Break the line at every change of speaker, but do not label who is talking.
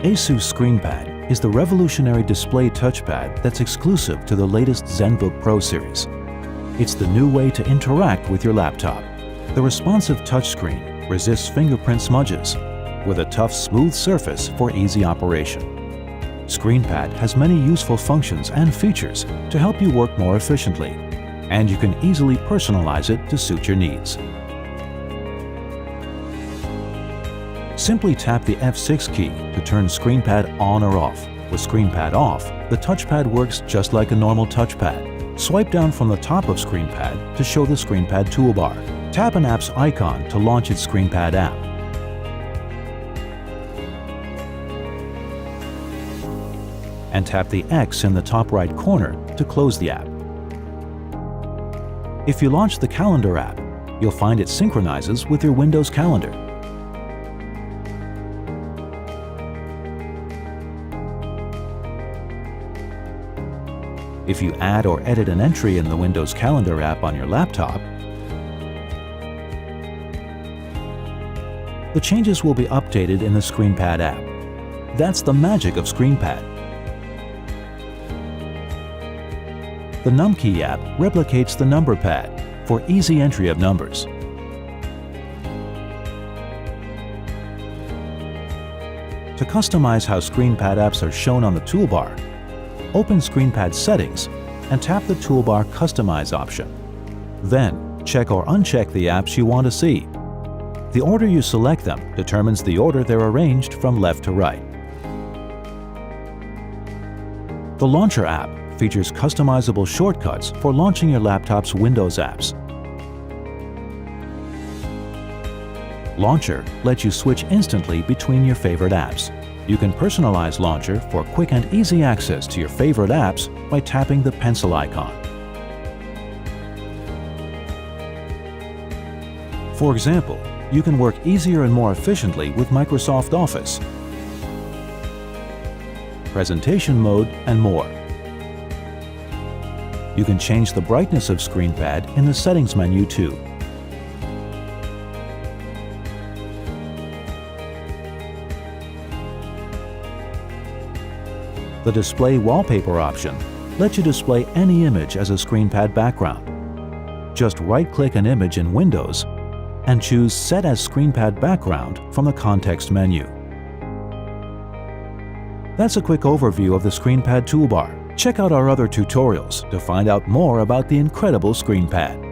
ASUS ScreenPad is the revolutionary display touchpad that's exclusive to the latest ZenBook Pro series. It's the new way to interact with your laptop. The responsive touchscreen resists fingerprint smudges with a tough, smooth surface for easy operation. ScreenPad has many useful functions and features to help you work more efficiently, and you can easily personalize it to suit your needs. Simply tap the F6 key to turn ScreenPad on or off. With ScreenPad off, the touchpad works just like a normal touchpad. Swipe down from the top of ScreenPad to show the ScreenPad toolbar. Tap an app's icon to launch its ScreenPad app. And tap the X in the top right corner to close the app. If you launch the Calendar app, you'll find it synchronizes with your Windows calendar. If you add or edit an entry in the Windows Calendar app on your laptop, the changes will be updated in the ScreenPad app. That's the magic of ScreenPad. The NumKey app replicates the number pad for easy entry of numbers. To customize how ScreenPad apps are shown on the toolbar, open ScreenPad Settings and tap the Toolbar Customize option. Then, check or uncheck the apps you want to see. The order you select them determines the order they're arranged from left to right. The Launcher app features customizable shortcuts for launching your laptop's Windows apps. Launcher lets you switch instantly between your favorite apps. You can personalize Launcher for quick and easy access to your favorite apps by tapping the pencil icon. For example, you can work easier and more efficiently with Microsoft Office, presentation mode, and more. You can change the brightness of ScreenPad in the Settings menu too. The Display Wallpaper option lets you display any image as a ScreenPad background. Just right-click an image in Windows and choose Set as ScreenPad Background from the context menu. That's a quick overview of the ScreenPad toolbar. Check out our other tutorials to find out more about the incredible ScreenPad.